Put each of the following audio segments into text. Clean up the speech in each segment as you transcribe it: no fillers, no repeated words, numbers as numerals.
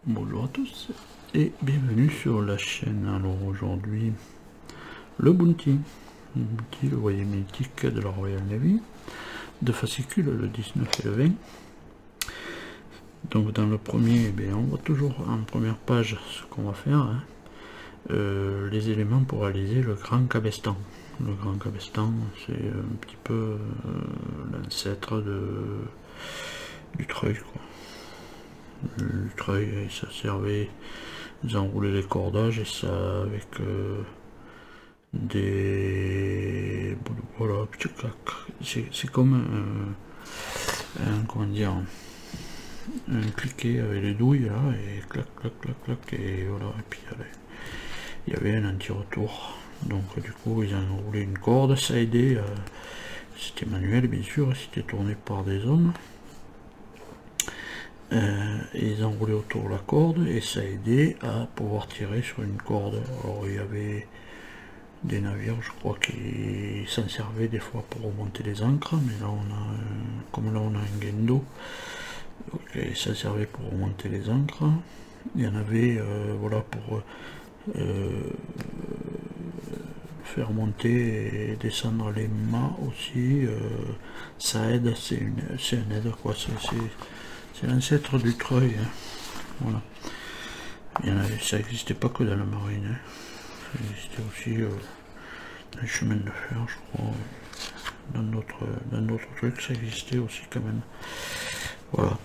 Bonjour à tous et bienvenue sur la chaîne. Alors aujourd'hui, le Bounty, le voilier mythique de la Royal Navy, de fascicules le 19 et le 20. Donc dans le premier, on voit toujours en première page ce qu'on va faire, hein. Les éléments pour réaliser le grand cabestan. Le grand cabestan, c'est un petit peu l'ancêtre du treuil, quoi. Le treuil, ça servait, ils enroulaient les cordages et ça avec des, voilà, c'est comme comment dire, un cliquet avec les douilles là, et clac clac clac clac, et voilà, et puis il y avait un anti-retour. Donc du coup ils enroulaient une corde, ça aidait, c'était manuel bien sûr, c'était tourné par des hommes. Et ils enroulaient autour de la corde et ça aidait à pouvoir tirer sur une corde. Alors il y avait des navires, je crois, qui s'en servaient des fois pour remonter les ancres, mais là on a comme là on a un gain d'eau, okay, ça servait pour remonter les ancres. Il y en avait voilà, pour faire monter et descendre les mâts aussi, ça aide, c'est un aide, quoi. C'est l'ancêtre du treuil, hein. Voilà. Ça n'existait pas que dans la marine, hein. Ça existait aussi dans les chemins de fer, je crois. Dans d'autres trucs, ça existait aussi quand même. Voilà.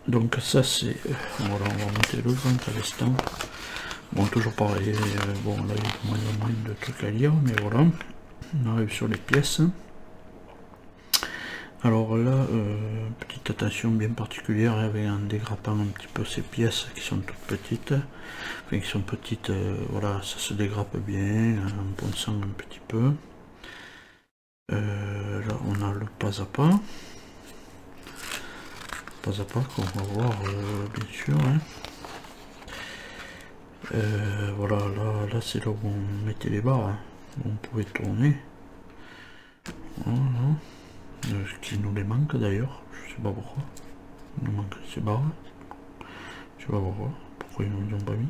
Donc ça c'est... voilà, on va monter le grand cabestan. Bon, toujours pareil, bon là il y a moins de trucs à lire, mais voilà. On arrive sur les pièces. Alors là, petite attention bien particulière avec en dégrappant un petit peu ces pièces qui sont toutes petites, enfin qui sont petites, voilà, ça se dégrappe bien en ponçant un petit peu. Là on a le pas à pas qu'on va voir bien sûr, hein. Voilà, là c'est là où on mettait les barres, hein, où on pouvait tourner. Voilà. Ce qui nous les manque d'ailleurs, je sais pas pourquoi. Il nous manque ces barres. Je sais pas pourquoi ils nous ont pas mis.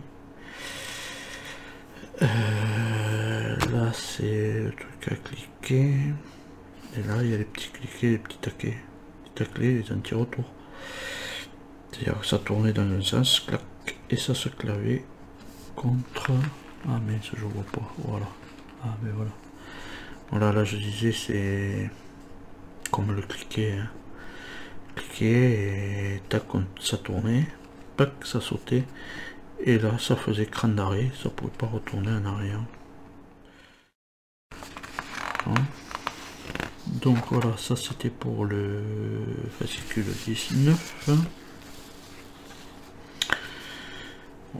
Là c'est le truc à cliquer. Et là il y a les petits cliquets, les petits taquets. Les taclés, les anti-retours. C'est-à-dire que ça tournait dans un sens, clac, et ça se clavait contre... Ah mais ça je vois pas, voilà. Ah mais voilà. Voilà, là je disais c'est... comme le cliquet, hein. Cliquer et tac, ça tournait, pac, ça sautait, et là ça faisait cran d'arrêt, ça pouvait pas retourner en arrière. Hein. Donc voilà, ça c'était pour le fascicule 19.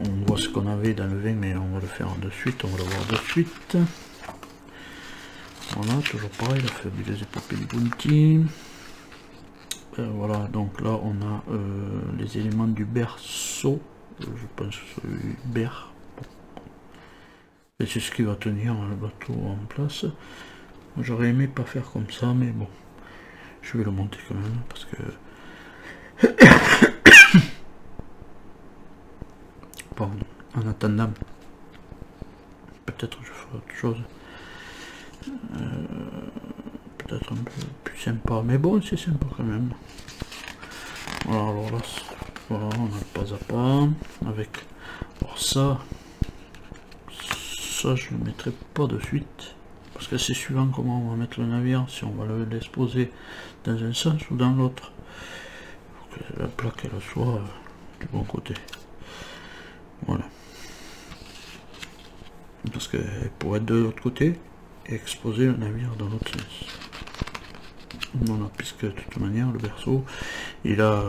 On voit ce qu'on avait dans le 20, mais on va le faire de suite, on va le voir de suite. Voilà, toujours pareil, la fabuleuse épopée du Bounty. Voilà, donc là on a les éléments du berceau, je pense que c'est Ber. Et c'est ce qui va tenir le bateau en place. J'aurais aimé pas faire comme ça, mais bon, je vais le monter quand même, parce que... Pardon, en attendant, peut-être je ferai autre chose. Peut-être un peu plus sympa, mais bon, c'est sympa quand même. Voilà, alors là, voilà, on a le pas à pas avec. Alors ça je le mettrai pas de suite parce que c'est suivant comment on va mettre le navire, si on va l'exposer dans un sens ou dans l'autre. Il faut que la plaque elle soit du bon côté. Voilà. Parce que pour être de l'autre côté et exposer le navire dans l'autre sens. Voilà, puisque de toute manière le berceau il a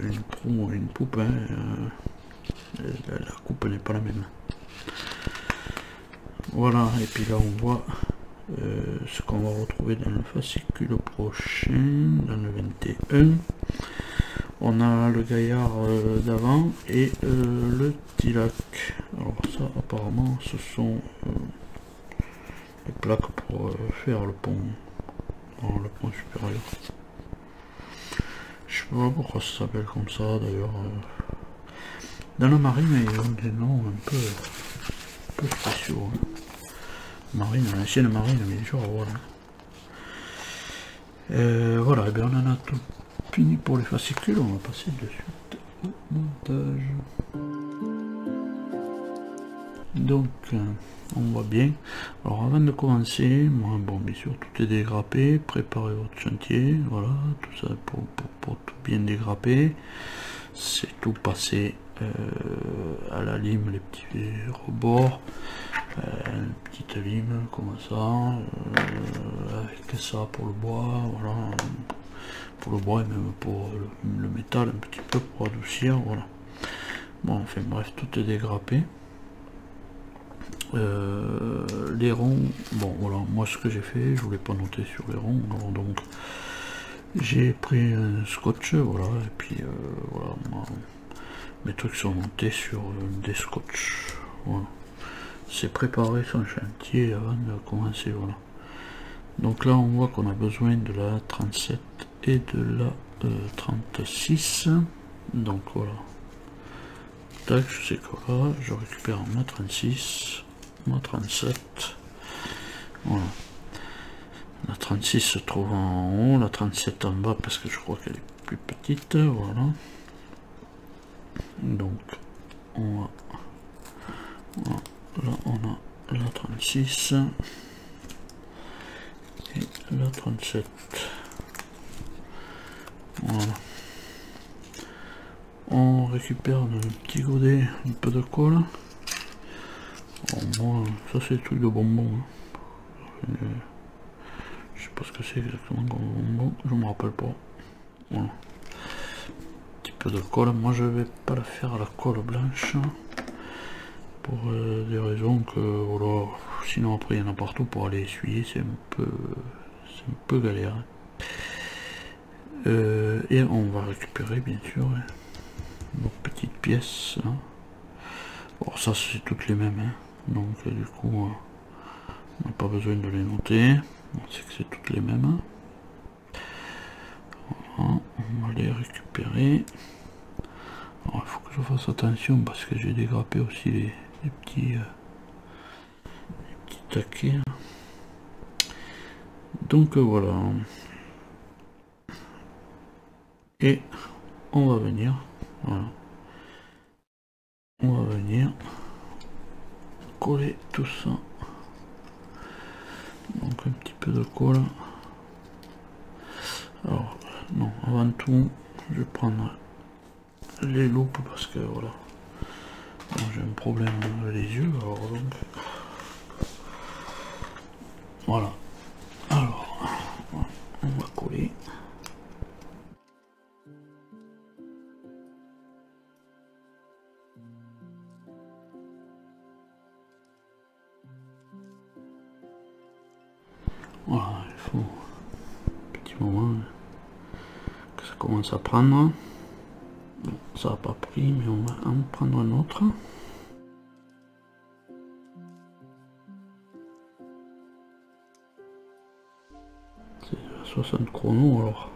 une proue, une poupe, hein, la coupe n'est pas la même. Voilà, et puis là on voit ce qu'on va retrouver dans le fascicule prochain, dans le 21. On a le gaillard d'avant et le tilac. Alors ça apparemment ce sont les plaques pour faire le pont. Bon, le pont supérieur. Je sais pas pourquoi ça s'appelle comme ça d'ailleurs. Dans la marine, ils ont des noms un peu spéciaux. Hein. Marine, l'ancienne marine, bien sûr, voilà. Voilà, et bien on en a tout fini pour les fascicules, on va passer de suite au montage. Donc, on voit bien. Alors avant de commencer, moi, bon, bien sûr, tout est dégrappé, préparez votre chantier, voilà, tout ça pour tout bien dégrapper. C'est tout passé à la lime, les petits rebords, une petite lime comme ça, avec ça pour le bois, voilà, pour le bois et même pour le métal un petit peu pour adoucir, voilà. Bon, enfin bref, tout est dégrappé. Les ronds, bon voilà, moi ce que j'ai fait, je voulais pas noter sur les ronds, alors donc j'ai pris un scotch, voilà, et puis voilà, mes trucs sont montés sur des scotch, voilà. C'est préparer son chantier avant de commencer, voilà. Donc là on voit qu'on a besoin de la 37 et de la 36, donc voilà. Tac, je sais que là, je récupère ma 36, ma 37, voilà. La 36 se trouve en haut, la 37 en bas parce que je crois qu'elle est plus petite, voilà. Donc on va, voilà, là on a la 36 et la 37, voilà. On récupère le petit godet, un peu de colle. Bon, moi, ça c'est le truc de bonbon. Hein. Je sais pas ce que c'est exactement comme bonbon, je me rappelle pas. Voilà. Un petit peu de colle. Moi je vais pas la faire à la colle blanche. Pour des raisons que voilà. Sinon après il y en a partout pour aller essuyer, c'est un peu galère. Et on va récupérer bien sûr nos petites pièces. Hein. Bon, ça c'est toutes les mêmes. Hein. Donc du coup on n'a pas besoin de les noter. On sait que c'est toutes les mêmes. Voilà, on va les récupérer. Alors il faut que je fasse attention parce que j'ai dégrappé aussi les petits taquets. Donc voilà. Et on va venir. Voilà. On va venir coller tout ça. Donc un petit peu de colle. Alors non, avant tout je vais prendre les loupes parce que voilà, j'ai un problème avec les yeux, alors donc voilà. Alors on va coller. Voilà, il faut un petit moment que ça commence à prendre. Bon, ça n'a pas pris, mais on va en prendre un autre. C'est 60 chronos, alors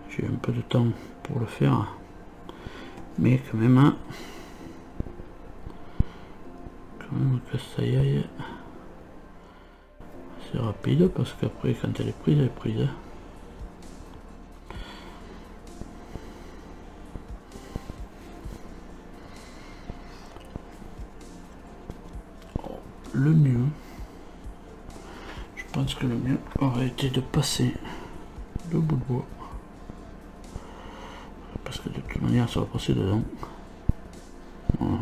j'ai un peu de temps pour le faire, mais quand même que ça y aille. C'est rapide parce qu'après quand elle est prise, elle est prise. Le mieux, je pense que le mieux aurait été de passer le bout de bois parce que de toute manière ça va passer dedans. Voilà.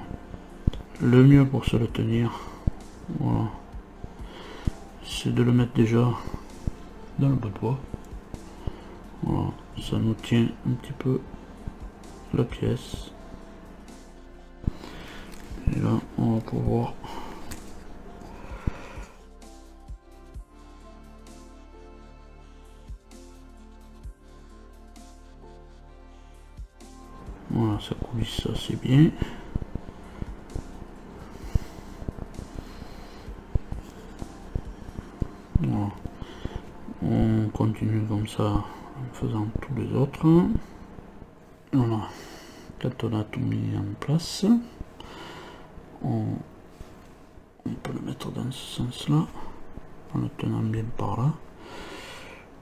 Le mieux pour se le tenir, voilà, c'est de le mettre déjà dans le bout de bois. Voilà, ça nous tient un petit peu la pièce. Et là on va pouvoir voilà, ça coulisse assez bien. Voilà. On continue comme ça en faisant tous les autres. Voilà, quand on a tout mis en place, on peut le mettre dans ce sens là en le tenant bien par là.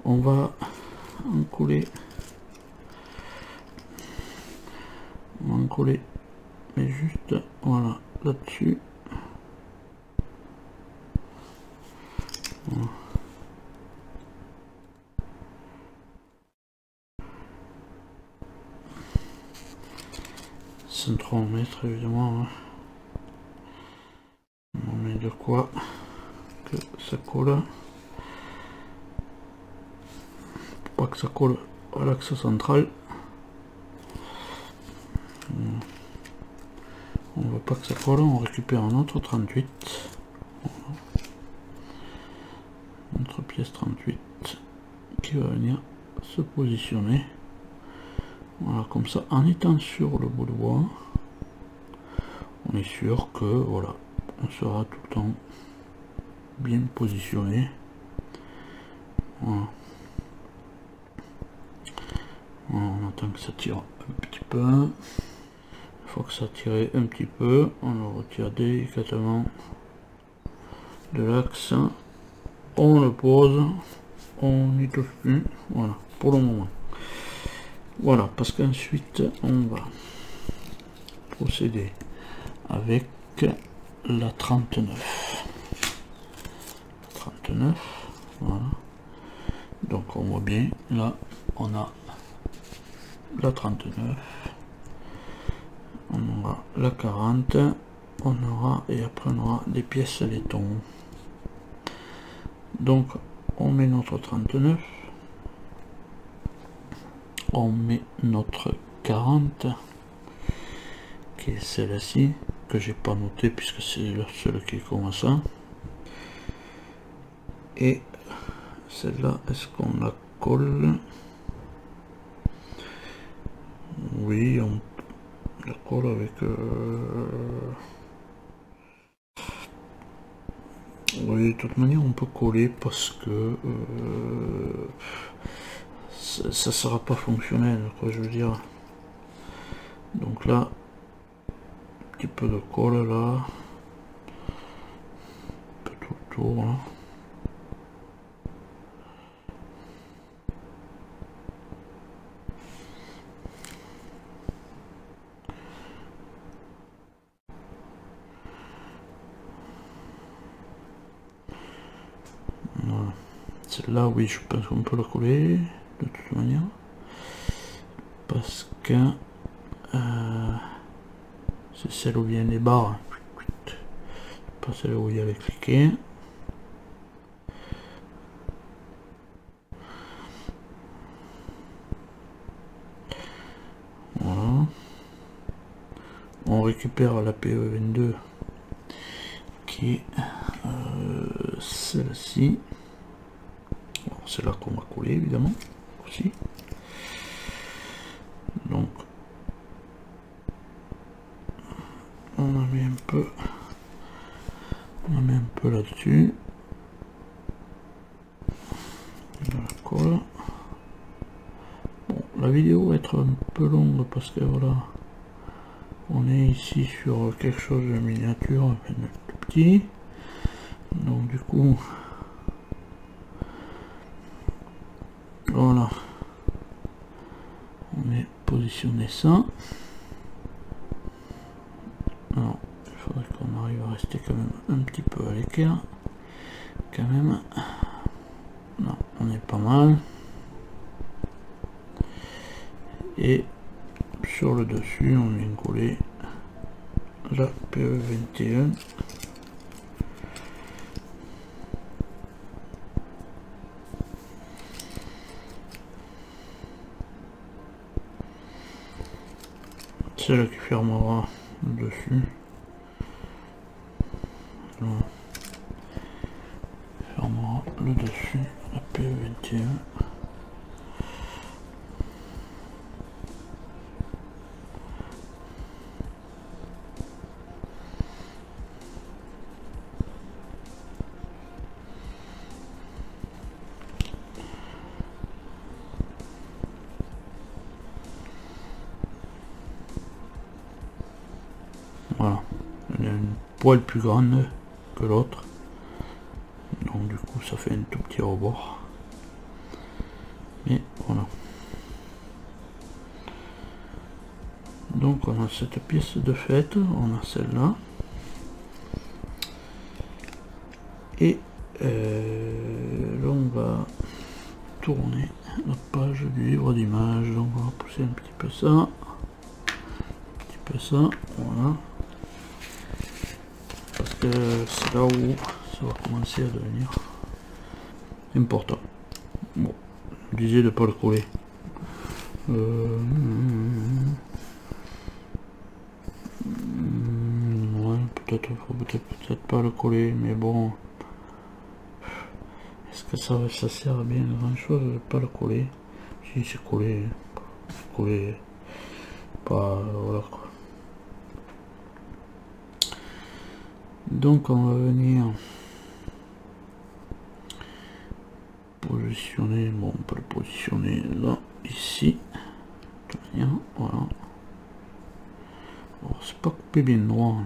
On va en coller, mais juste voilà là-dessus. Voilà. Sans trop en mettre évidemment, hein. On met de quoi que ça colle, pour pas que ça colle à l'axe central. On veut pas que ça colle, on récupère un autre 38. Voilà. Notre pièce 38 qui va venir se positionner. Voilà, comme ça, en étant sur le bout de bois, on est sûr que voilà, on sera tout le temps bien positionné. Voilà. Voilà, on attend que ça tire un petit peu. Une fois que ça tire un petit peu, on le retire délicatement de l'axe. On le pose, on n'y touche plus. Voilà, pour le moment. Voilà, parce qu'ensuite on va procéder avec la 39. 39, voilà. Donc on voit bien, là on a la 39, on aura la 40, on aura, et après on aura des pièces laiton. Donc on met notre 39, on met notre 40 qui est celle-ci que j'ai pas noté puisque c'est la seule qui est comme ça, et celle-là, est-ce qu'on la colle? Oui, on la colle avec oui, de toute manière on peut coller parce que ça sera pas fonctionnel, quoi, je veux dire. Donc là, un petit peu de colle là, un peu tout autour là. Voilà. Celle-là, oui, je pense qu'on peut la coller de toute manière, parce que c'est celle où viennent les barres, pas celle où il y a les cliquets. Voilà. On récupère la PE22 qui est celle-ci. C'est là qu'on va coller évidemment aussi. Donc on en met un peu, là-dessus. La colle. Bon, la vidéo va être un peu longue parce que voilà, on est ici sur quelque chose de miniature, enfin de tout petit. Donc du coup, voilà, on est positionné ça. Alors, il faudrait qu'on arrive à rester quand même un petit peu à l'écart. Quand même. Non, on est pas mal. Et sur le dessus, on vient coller la PE21. Celle qui fermera le dessus. Voilà. Fermera le dessus, la PE21. poil plus grande que l'autre, donc du coup ça fait un tout petit rebord, mais voilà. Donc on a cette pièce de fête, on a celle-là, et là on va tourner la page du livre d'images, donc on va pousser un petit peu ça, voilà, parce que c'est là où ça va commencer à devenir important. Bon, je disais de ne pas le coller. Ouais, peut-être pas le coller, mais bon, est-ce que ça sert à bien grand chose de pas le coller? Si c'est collé, pas, voilà quoi. Donc on va venir positionner, bon on peut le positionner là, ici, voilà. Bon, c'est pas coupé bien droit.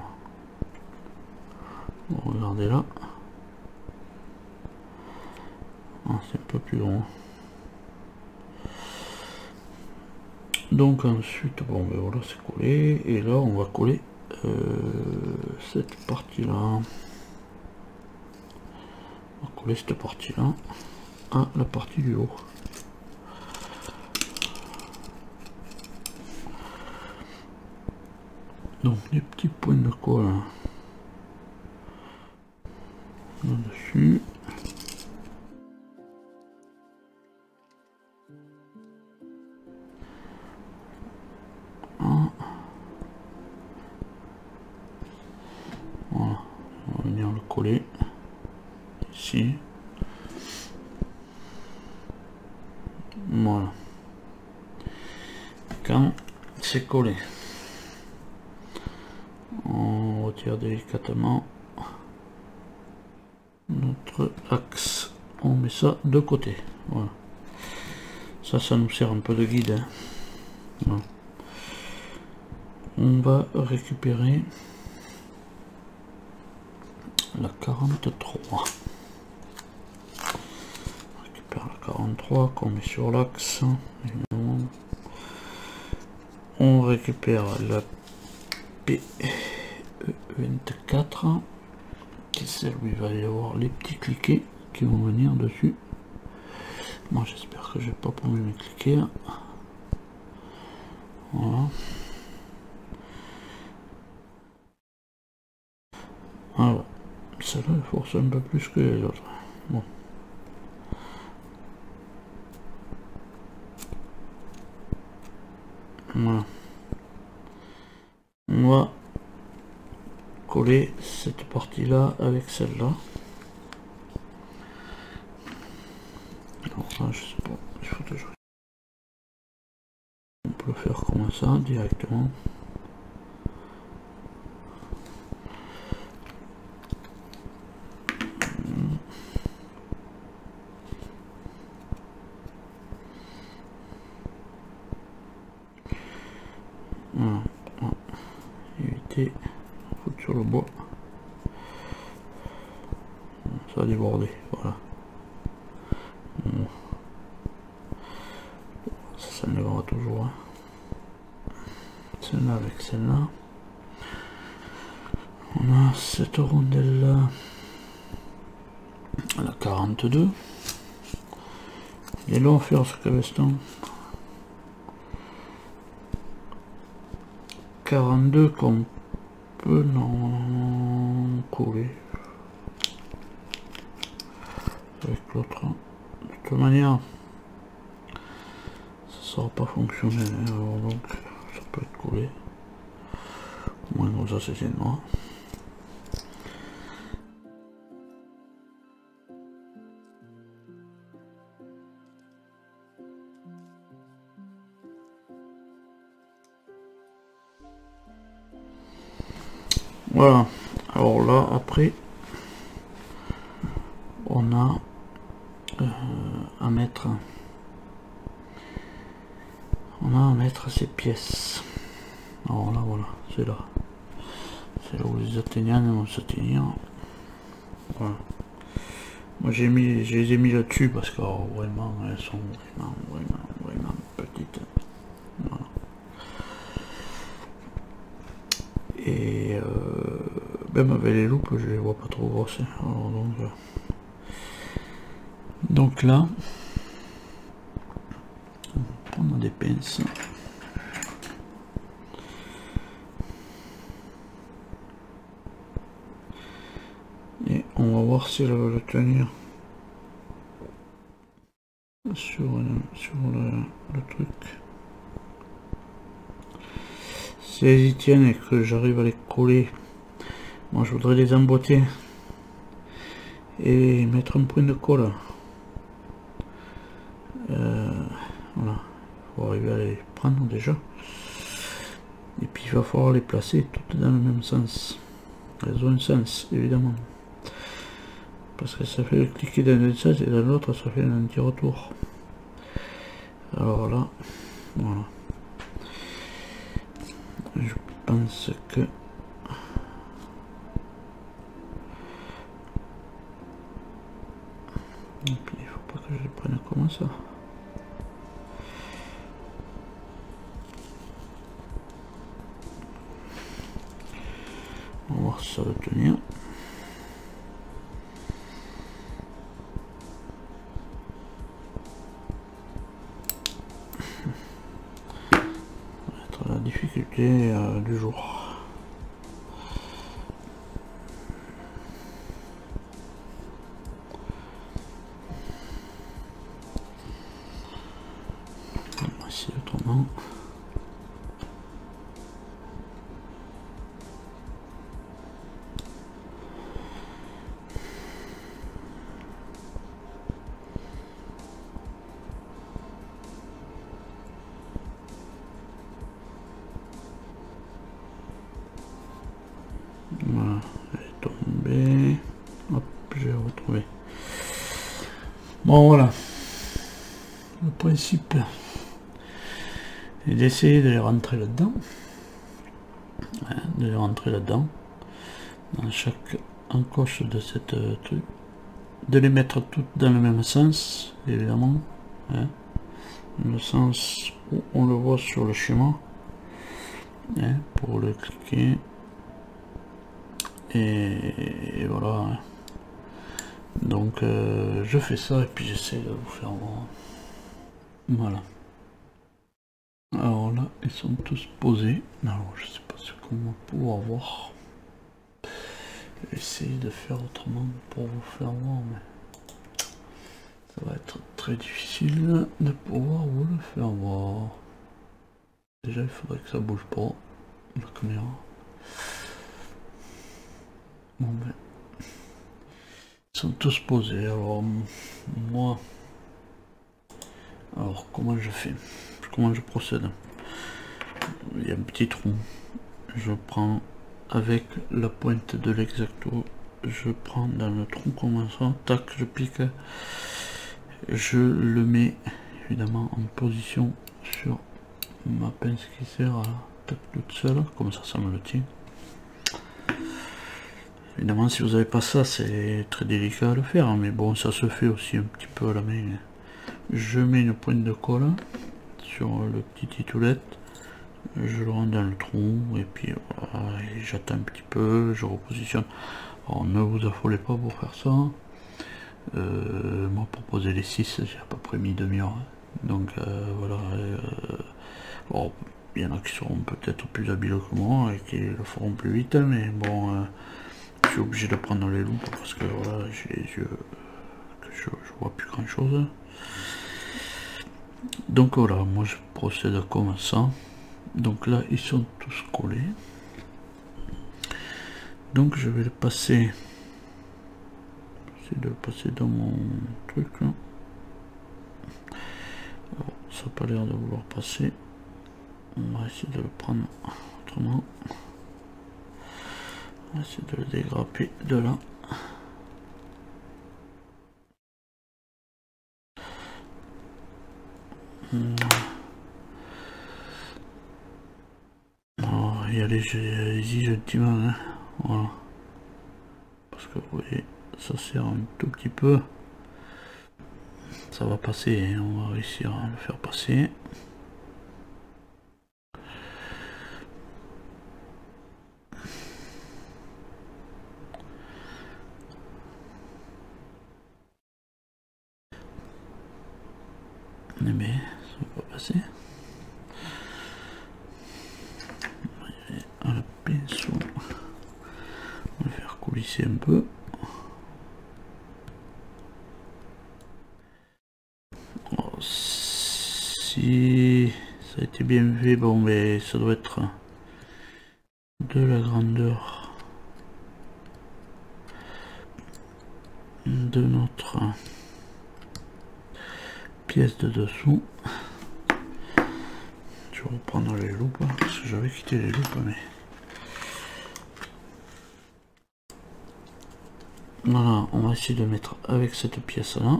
Bon, regardez là. Ah, c'est un peu plus long. Donc ensuite, bon ben voilà, c'est collé. Et là, on va coller cette partie-là. On va coller cette partie-là à la partie du haut. Donc des petits points de colle là-dessus. Voilà, on va venir le coller ici. Voilà. Quand c'est collé, on retire délicatement notre axe, on met ça de côté. Voilà, ça nous sert un peu de guide, hein. Voilà. On va récupérer la 43. On récupère la 43 qu'on met sur l'axe. On récupère la PE24, qui celle où il va y avoir les petits cliquets qui vont venir dessus. Moi j'espère que j'ai pas paumé mes cliquets. Voilà. Alors, celle-là elle force un peu plus que les autres. Bon. Voilà. On va coller cette partie-là avec celle-là. Alors là, je sais pas, il faut toujours... On peut le faire comme ça, directement. Voilà. Éviter, foutre sur le bois. Ça a débordé, voilà. Bon. Ça s'enlèvera toujours. Hein. Celle-là avec celle-là. On a cette rondelle-là, la 42. Il est long à faire ce cabestan. 42 qu'on peut non coller avec l'autre. De toute manière, ça ne sera pas fonctionner, alors donc ça peut être collé. Au moins comme ça c'est noir. Voilà, alors là après on a à mettre ces pièces. Alors là voilà, c'est là, C'est là où les atteignants vont se tenir. Voilà. Moi je les ai mis là-dessus parce que vraiment elles sont vraiment petites. Voilà. Et même avec les loupes je les vois pas trop grosses. Alors, donc là on va prendre des pinces. Et on va voir si elle va le tenir sur le truc. Si elles y tiennent et que j'arrive à les coller, moi je voudrais les emboîter et mettre un point de colle. Voilà, il faut arriver à les prendre déjà. Et puis il va falloir les placer toutes dans le même sens. Elles ont un sens évidemment. Parce que ça fait cliquer dans un sens et dans l'autre ça fait un anti-retour. Alors là, voilà. Je pense que il faut pas que je les prenne comme ça. On va voir si ça va tenir. Ça va être la difficulté du jour. On va essayer autrement. Voilà, elle est tombée. Hop, j'ai retrouvé. Bon voilà. Le principe est d'essayer de les rentrer là-dedans. De les rentrer là-dedans. Dans chaque encoche de cette truc. De les mettre toutes dans le même sens, évidemment. Le sens où on le voit sur le schéma. Pour le cliquer. Et voilà. Donc je fais ça et puis j'essaie de vous faire voir. Voilà. Alors là ils sont tous posés. Alors je sais pas ce qu'on va pouvoir voir. Je vais essayer de faire autrement pour vous faire voir, mais ça va être très difficile de pouvoir vous le faire voir. Déjà il faudrait que ça bouge pas la caméra. Bon ben, ils sont tous posés. Alors moi, alors comment je fais, comment je procède? Il y a un petit trou, je prends avec la pointe de l'exacto, je prends dans le trou comme ça, tac, je pique, je le mets évidemment en position sur ma pince qui sert à tac toute seule, comme ça me le tient. Évidemment, si vous n'avez pas ça, c'est très délicat à le faire, mais bon, ça se fait aussi un petit peu à la main. Je mets une pointe de colle sur le petit titoulette, je le rentre dans le trou, et puis voilà, j'attends un petit peu, je repositionne. Alors, ne vous affolez pas pour faire ça. Moi, pour poser les 6, j'ai à peu près mis demi-heure. Donc, voilà. Bon, il y en a qui seront peut-être plus habiles que moi et qui le feront plus vite, mais bon... je suis obligé de prendre les loupes parce que voilà, j'ai les yeux que je vois plus grand chose. Donc voilà, moi je procède comme ça. Donc là ils sont tous collés. Donc je vais le passer. J'essaie de le passer dans mon truc là. Alors, ça n'a pas l'air de vouloir passer. On va essayer de le prendre autrement. On va essayer de le dégrapper de là. Oh, y allez-y gentiment. Hein. Voilà. Parce que vous voyez, ça sert un tout petit peu. Ça va passer, hein, on va réussir à le faire passer. Mais ça va pas passer. À la pinceau, on va le faire coulisser un peu. Oh, si ça a été bien fait, bon mais ça doit être de la grandeur de notre pièce de dessous. Je vais reprendre les loupes parce que j'avais quitté les loupes, mais voilà, on va essayer de mettre avec cette pièce là.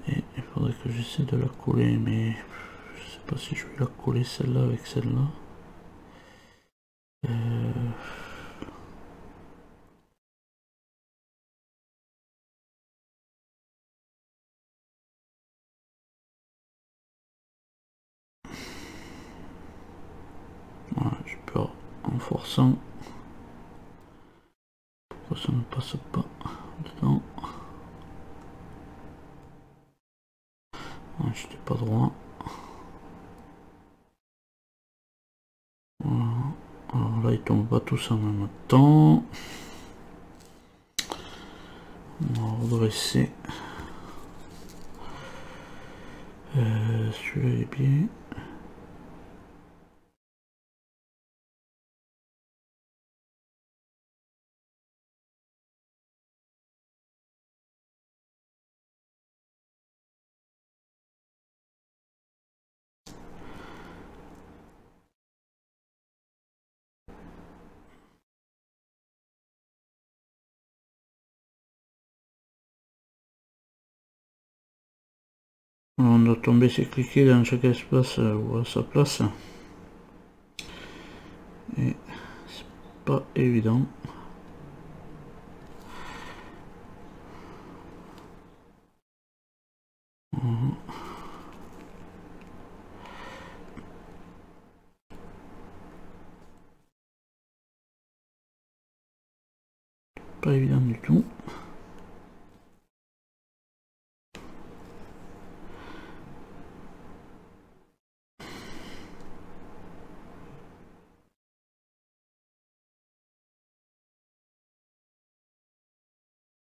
Et il faudrait que j'essaie de la coller, mais je sais pas si je vais la coller celle-là avec celle-là. Voilà, j'ai peur en forçant. Pourquoi ça ne passe pas dedans? Ah, j'étais pas droit. Voilà. Alors là, ils tombent pas tous en même temps. On va redresser. Celui-là est bien. On doit tomber, c'est cliquer dans chaque espace ou à sa place. Et c'est pas évident. Pas évident du tout.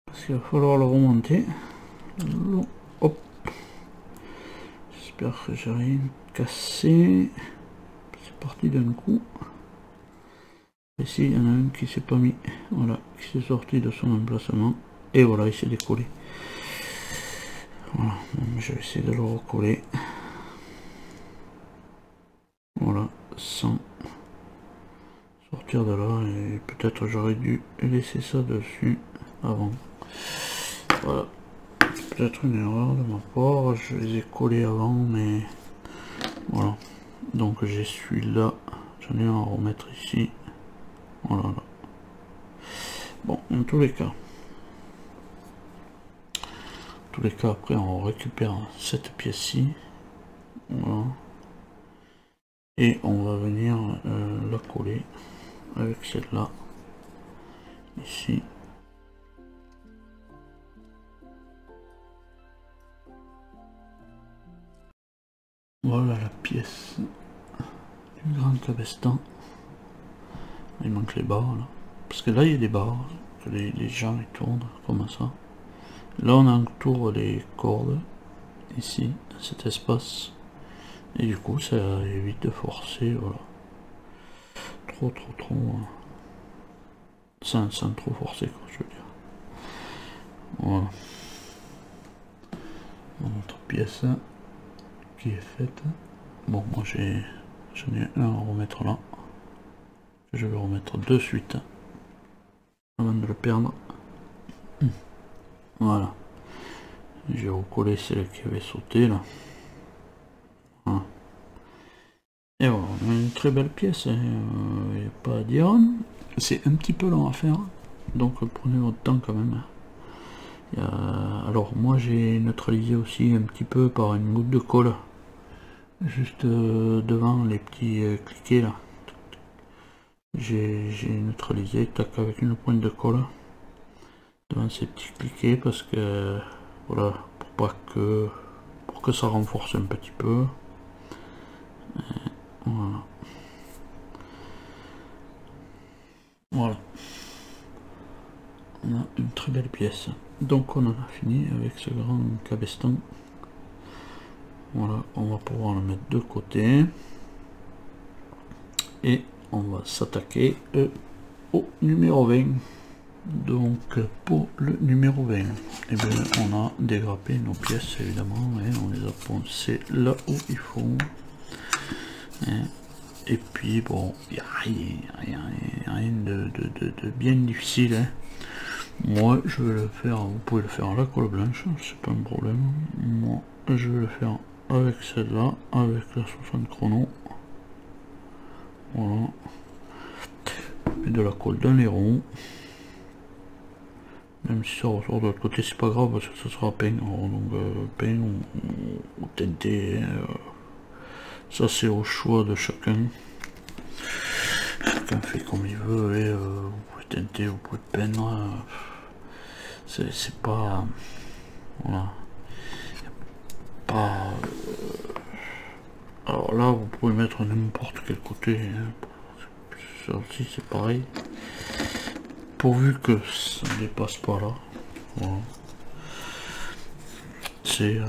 Parce qu'il va falloir le remonter. Hop. J'espère que j'ai rien cassé. C'est parti d'un coup. Ici, il y en a un qui s'est pas mis. Voilà, qui s'est sorti de son emplacement. Et voilà, il s'est décollé. Voilà, je vais essayer de le recoller. Voilà, sans sortir de là. Et peut-être j'aurais dû laisser ça dessus avant. Voilà, c'est peut-être une erreur de ma part. Je les ai collés avant, mais voilà. Donc j'ai celui-là. J'en ai un à remettre ici. Voilà. Bon, en tous les cas. Après on récupère cette pièce-ci. Voilà. Et on va venir la coller avec celle-là. Ici. Voilà la pièce du grand cabestan. Il manque les barres là. Parce que là il y a des barres, que les gens ils tournent comme ça. Là on entoure les cordes, ici, dans cet espace. Et du coup ça évite de forcer, voilà. Trop. Sans trop forcer quoi, je veux dire. Voilà. Notre pièce qui est faite. Bon, moi j'en ai un à remettre là. Je vais remettre de suite avant de le perdre. Voilà. J'ai recollé celle qui avait sauté là. Voilà. Et voilà, on a une très belle pièce, il n'y a pas à dire. C'est un petit peu long à faire, donc prenez votre temps quand même. Alors moi j'ai neutralisé aussi un petit peu par une goutte de colle, juste devant les petits cliquets là. J'ai neutralisé tac, avec une pointe de colle devant ces petits cliquets parce que voilà, pour que ça renforce un petit peu. Voilà. Voilà. On a une très belle pièce. Donc on en a fini avec ce grand cabestan. Voilà, on va pouvoir le mettre de côté. Et on va s'attaquer au numéro 20. Donc pour le numéro 20, et bien, on a dégrappé nos pièces évidemment, et on les a poncées là où il faut. Et puis bon, il n'y a rien de bien difficile. Hein. Moi je vais le faire, vous pouvez le faire à la colle blanche, c'est pas un problème. Moi je vais le faire avec celle-là, avec la 60 chrono. Voilà. Et de la colle dans les ronds. Même si ça ressort de l'autre côté, c'est pas grave parce que ça sera peint. Donc peint ou teinté. Ça c'est au choix de chacun. Chacun fait comme il veut et vous pouvez teinter, vous pouvez peindre. C'est pas. Voilà. Pas. Alors là vous pouvez mettre n'importe quel côté. Hein. Ça aussi c'est pareil. Pourvu que ça ne dépasse pas là. Voilà. C'est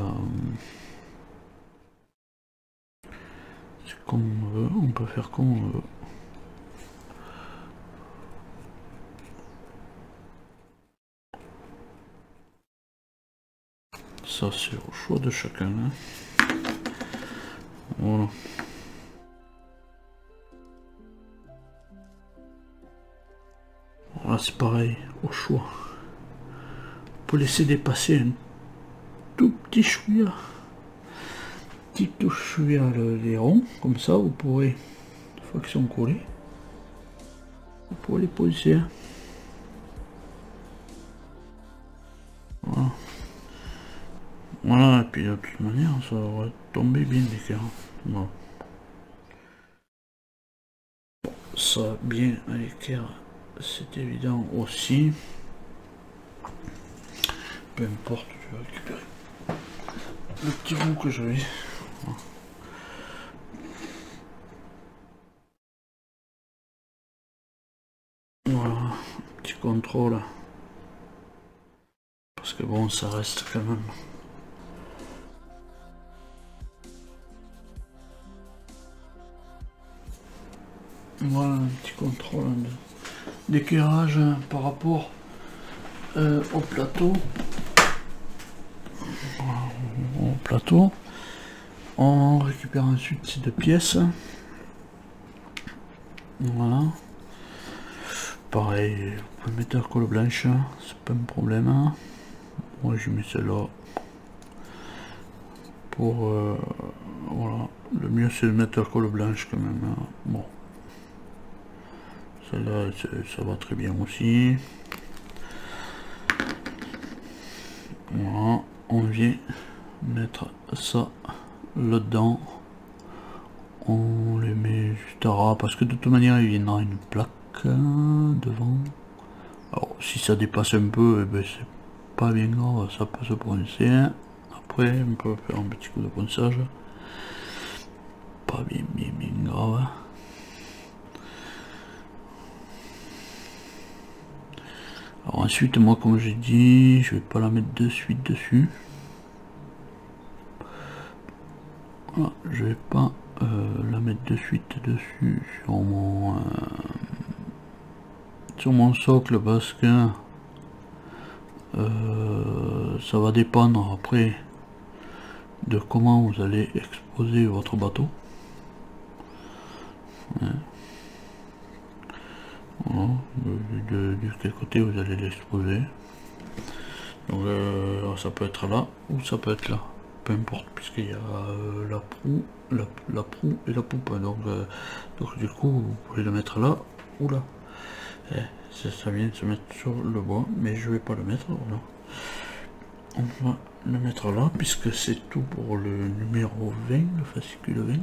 comme on veut, on peut faire comme on veut. Ça c'est au choix de chacun. Hein. Voilà. Voilà, c'est pareil, au choix. On peut laisser dépasser un tout petit chouïa. Petit tout chouïa les ronds, comme ça vous pourrez, une fois qu'ils sont collés, vous pourrez les poser. Hein. Voilà. Voilà, et puis de toute manière, ça aurait tombé bien d'écart. Voilà. Bon, ça bien à l'équerre, c'est évident aussi. Peu importe, je vais récupérer le petit rond que j'avais. Voilà, petit contrôle. Parce que bon, ça reste quand même. Voilà, un petit contrôle d'éclairage par rapport au plateau. Voilà, au plateau. On récupère ensuite ces deux pièces. Voilà. Pareil, vous pouvez mettre la colle blanche, c'est pas un problème. Moi je mets celle-là. Pour voilà. Le mieux c'est de mettre la colle blanche quand même. Hein. Bon. Celle-là, ça va très bien aussi. Voilà, on vient mettre ça là-dedans. On les met juste à ras parce que de toute manière il viendra une plaque devant. Alors si ça dépasse un peu, eh ben, c'est pas bien grave, ça peut se poncer. Après on peut faire un petit coup de ponçage. Pas bien grave. Alors ensuite, moi comme j'ai dit, je vais pas la mettre de suite dessus. Voilà, je vais pas la mettre de suite dessus sur mon socle parce que ça va dépendre après de comment vous allez exposer votre bateau. Ouais. Voilà, de quel côté vous allez l'exposer. Donc ça peut être là ou ça peut être là, peu importe, puisqu'il y a la proue la proue et la poupe. Donc du coup, vous pouvez le mettre là ou là. Ça vient de se mettre sur le bois, mais je vais pas le mettre. Voilà. On va le mettre là, puisque c'est tout pour le numéro 20, le fascicule 20.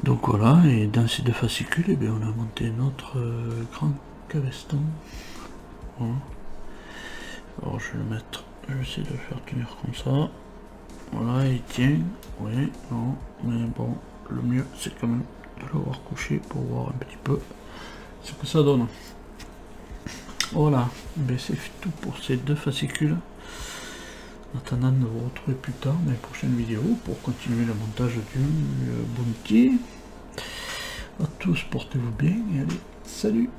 Donc voilà, et dans ces deux fascicules, eh bien, on a monté notre grand cabeston. Voilà. Alors je vais le mettre, je vais essayer de le faire tenir comme ça. Voilà, il tient, oui, non, mais bon, le mieux c'est quand même de l'avoir couché pour voir un petit peu ce que ça donne. Voilà, c'est tout pour ces deux fascicules. En attendant de vous retrouver plus tard dans les prochaines vidéos pour continuer le montage du Bounty. À tous, portez-vous bien et allez, salut!